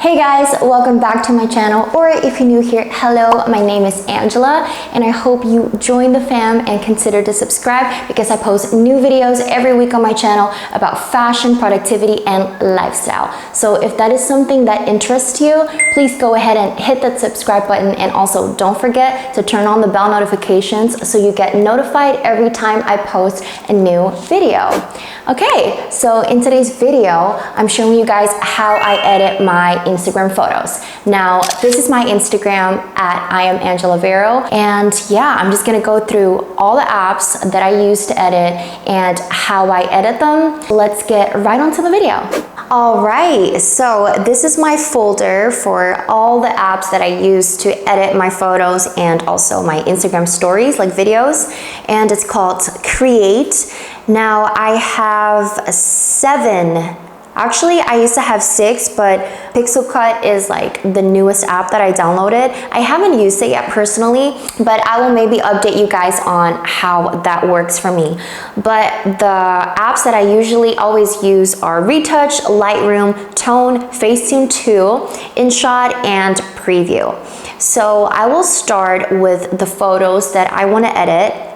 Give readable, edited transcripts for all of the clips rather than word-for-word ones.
Hey guys, welcome back to my channel, or if you're new here, hello, my name is Angela and I hope you join the fam and consider to subscribe because I post new videos every week on my channel about fashion, productivity, and lifestyle. So if that is something that interests you, please go ahead and hit that subscribe button, and also don't forget to turn on the bell notifications so you get notified every time I post a new video. Okay, so in today's video, I'm showing you guys how I edit my Instagram photos. Now, this is my Instagram at I am Angela Vero, and yeah, I'm just gonna go through all the apps that I use to edit and how I edit them. Let's get right onto the video. All right, so this is my folder for all the apps that I use to edit my photos and also my Instagram stories, like videos, and it's called Create. Now I have 7. Actually, I used to have 6, but Pixel Cut is like the newest app that I downloaded. I haven't used it yet personally, but I will maybe update you guys on how that works for me. But the apps that I usually always use are Retouch, Lightroom, Tone, Facetune 2, InShot, and Preview. So I will start with the photos that I want to edit.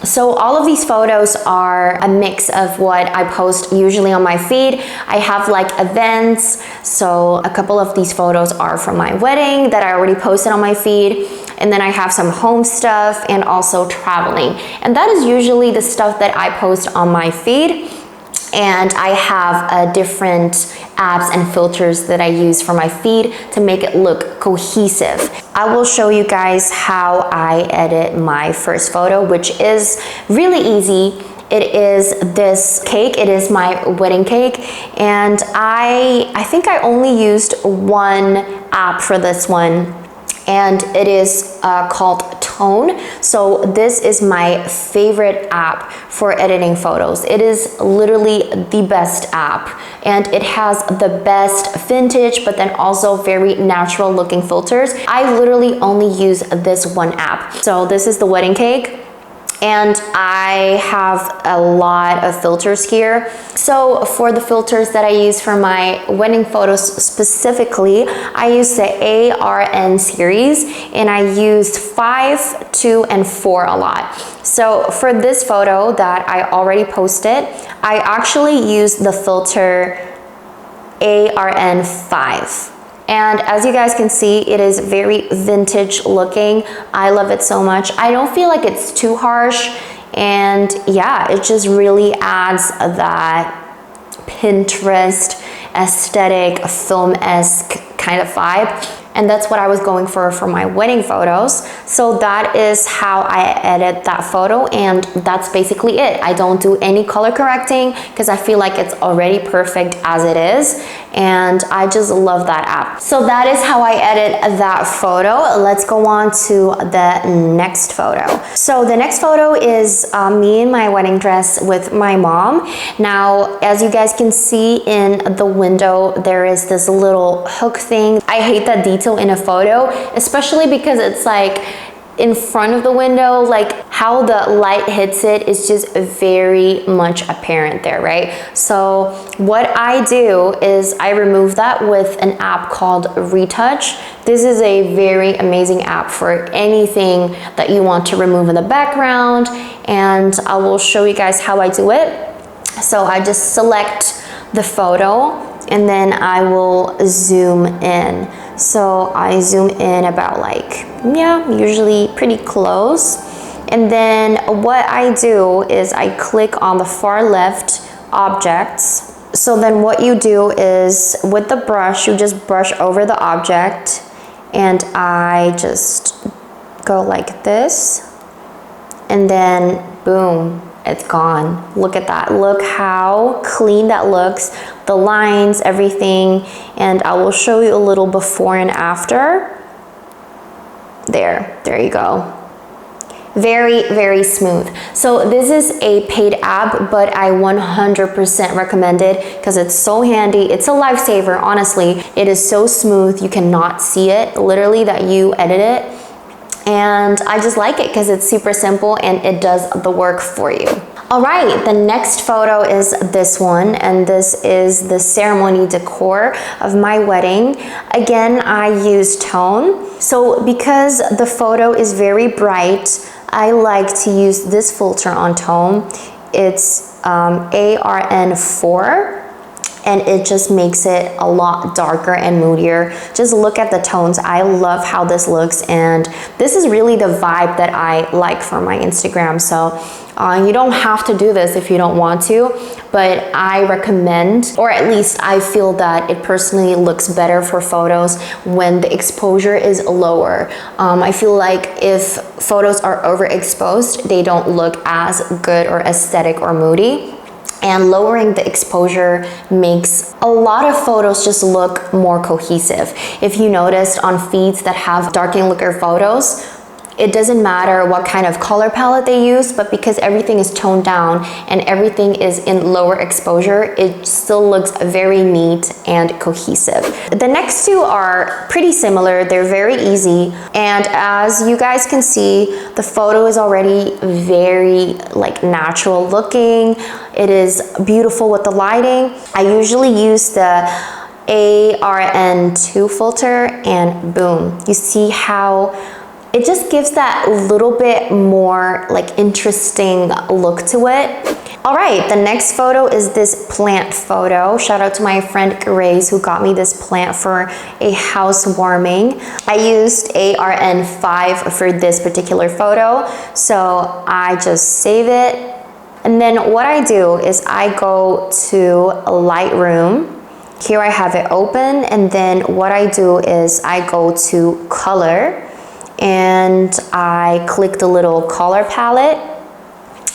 So all of these photos are a mix of what I post usually on my feed. I have like events, so a couple of these photos are from my wedding that I already posted on my feed, and then I have some home stuff and also traveling. And that is usually the stuff that I post on my feed. And I have different apps and filters that I use for my feed to make it look cohesive. I will show you guys how I edit my first photo, which is really easy. It is this cake. It is my wedding cake, and I think I only used one app for this one, and it is called Tone. So this is my favorite app for editing photos. It is literally the best app, and it has the best vintage but then also very natural looking filters. I literally only use this one app. So this is the wedding cake, and I have a lot of filters here. So for the filters that I use for my wedding photos specifically, I use the ARN series, and I use 5, 2, and 4 a lot. So for this photo that I already posted, I actually use the filter ARN 5. And as you guys can see, it is very vintage looking. I love it so much. I don't feel like it's too harsh. And yeah, it just really adds that Pinterest aesthetic, film-esque kind of vibe. And that's what I was going for my wedding photos. So that is how I edit that photo, and that's basically it. I don't do any color correcting because I feel like it's already perfect as it is, and I just love that app. So that is how I edit that photo. Let's go on to the next photo. So the next photo is me in my wedding dress with my mom. Now, as you guys can see in the window, there is this little hook thing. I hate that detail in a photo, especially because it's like in front of the window, like how the light hits it is just very much apparent there, right? So what I do is I remove that with an app called Retouch. This is a very amazing app for anything that you want to remove in the background, and I will show you guys how I do it. So I just select the photo and then I will zoom in. So I zoom in about like, yeah, usually pretty close. And then what I do is I click on the far left objects. So then what you do is with the brush, you just brush over the object, and I just go like this, and then boom, it's gone. Look at that. Look how clean that looks. The lines, everything. And I will show you a little before and after. There you go. Very, very smooth. So this is a paid app, but I 100% recommend it because it's so handy. It's a lifesaver, honestly. It is so smooth. You cannot see it, literally, that you edit it. And I just like it because it's super simple and it does the work for you. All right, the next photo is this one, and this is the ceremony decor of my wedding. Again, I used tone. So because the photo is very bright, I like to use this filter on tone. It's ARN4. And it just makes it a lot darker and moodier. Just look at the tones. I love how this looks, and this is really the vibe that I like for my Instagram. So you don't have to do this if you don't want to, but I recommend, or at least I feel that it personally looks better for photos when the exposure is lower. I feel like if photos are overexposed, they don't look as good or aesthetic or moody. And lowering the exposure makes a lot of photos just look more cohesive. If you noticed on feeds that have dark-in liquor photos, it doesn't matter what kind of color palette they use, but because everything is toned down and everything is in lower exposure, it still looks very neat and cohesive. The next two are pretty similar. They're very easy. And as you guys can see, the photo is already very like natural looking. It is beautiful with the lighting. I usually use the ARN2 filter, and boom, you see how it just gives that little bit more like interesting look to it. All right, the next photo is this plant photo. Shout out to my friend Grace who got me this plant for a housewarming. I used ARN5 for this particular photo, so I just save it. And then what I do is I go to Lightroom. Here I have it open, and then what I do is I go to color, and I click the little color palette,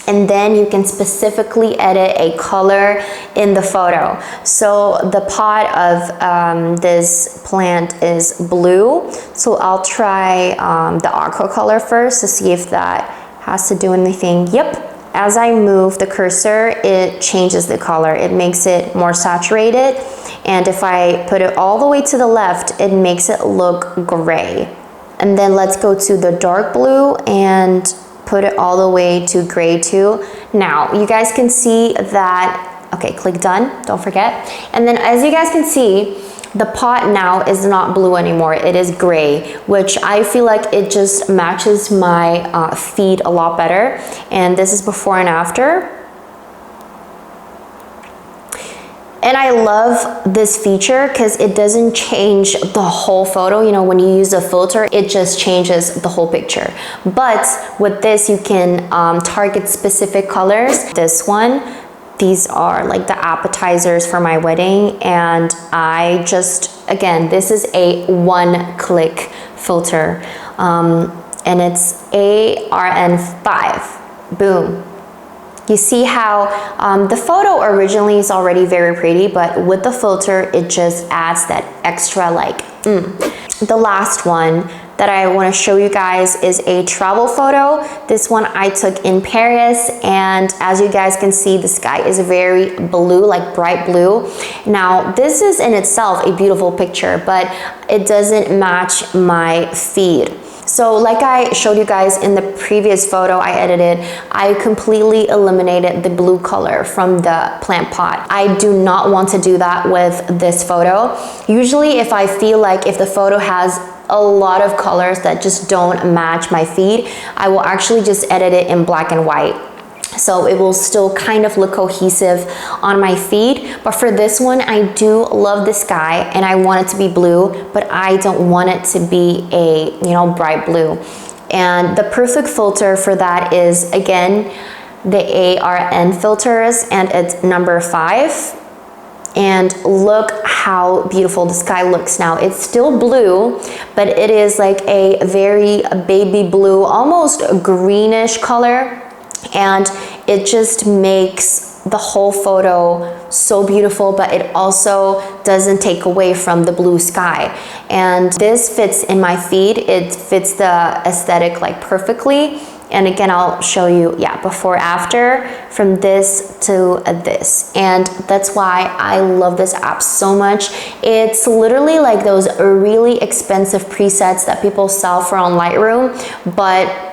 and then you can specifically edit a color in the photo. So the pot of this plant is blue, so I'll try the aqua color first to see if that has to do anything. Yep. As I move the cursor, it changes the color. It makes it more saturated, and if I put it all the way to the left, it makes it look gray. And then let's go to the dark blue and put it all the way to gray too. Now, you guys can see that, okay, click done, don't forget. And then as you guys can see, the pot now is not blue anymore, it is gray, which I feel like it just matches my feed a lot better. And this is before and after. And I love this feature because it doesn't change the whole photo. You know, when you use a filter, it just changes the whole picture. But with this, you can target specific colors. This one, these are like the appetizers for my wedding. And I just, again, this is a one-click filter. And it's ARN5, boom. You see how the photo originally is already very pretty, but with the filter, it just adds that extra like, The last one that I want to show you guys is a travel photo. This one I took in Paris, and as you guys can see, the sky is very blue, like bright blue. Now, this is in itself a beautiful picture, but it doesn't match my feed. So like I showed you guys in the previous photo I edited, I completely eliminated the blue color from the plant pot. I do not want to do that with this photo. Usually if I feel like if the photo has a lot of colors that just don't match my feed, I will actually just edit it in black and white. So it will still kind of look cohesive on my feed. But for this one, I do love the sky and I want it to be blue, but I don't want it to be a, bright blue. And the perfect filter for that is, again, the ARN filters, and it's number 5. And look how beautiful the sky looks now. It's still blue, but it is like a very baby blue, almost greenish color. And it just makes the whole photo so beautiful, but it also doesn't take away from the blue sky. And this fits in my feed. It fits the aesthetic like perfectly. And again, I'll show you, before, after, from this to this. And that's why I love this app so much. It's literally like those really expensive presets that people sell for on Lightroom, but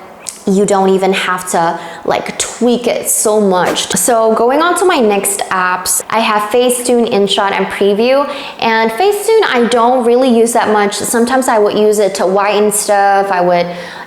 you don't even have to like tweak it so much. So going on to my next apps, I have Facetune, InShot, and Preview. And Facetune, I don't really use that much. Sometimes I would use it to whiten stuff.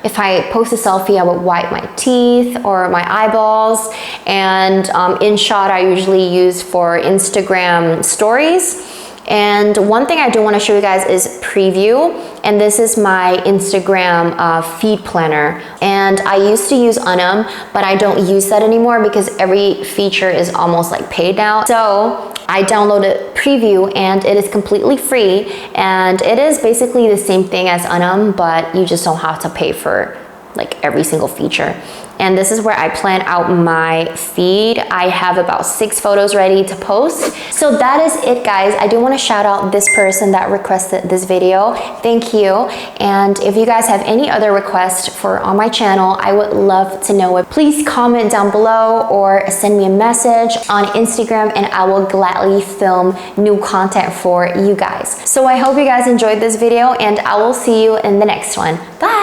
If I post a selfie, I would wipe my teeth or my eyeballs. And InShot I usually use for Instagram stories. And one thing I do want to show you guys is Preview, and this is my Instagram feed planner. And I used to use Unum, but I don't use that anymore because every feature is almost like paid now. So I downloaded Preview, and it is completely free, and it is basically the same thing as Unum, but you just don't have to pay for like every single feature. And this is where I plan out my feed. I have about 6 photos ready to post. So that is it, guys. I do want to shout out this person that requested this video. Thank you. And if you guys have any other requests for on my channel, I would love to know it. Please comment down below or send me a message on Instagram, and I will gladly film new content for you guys. So I hope you guys enjoyed this video, and I will see you in the next one. Bye.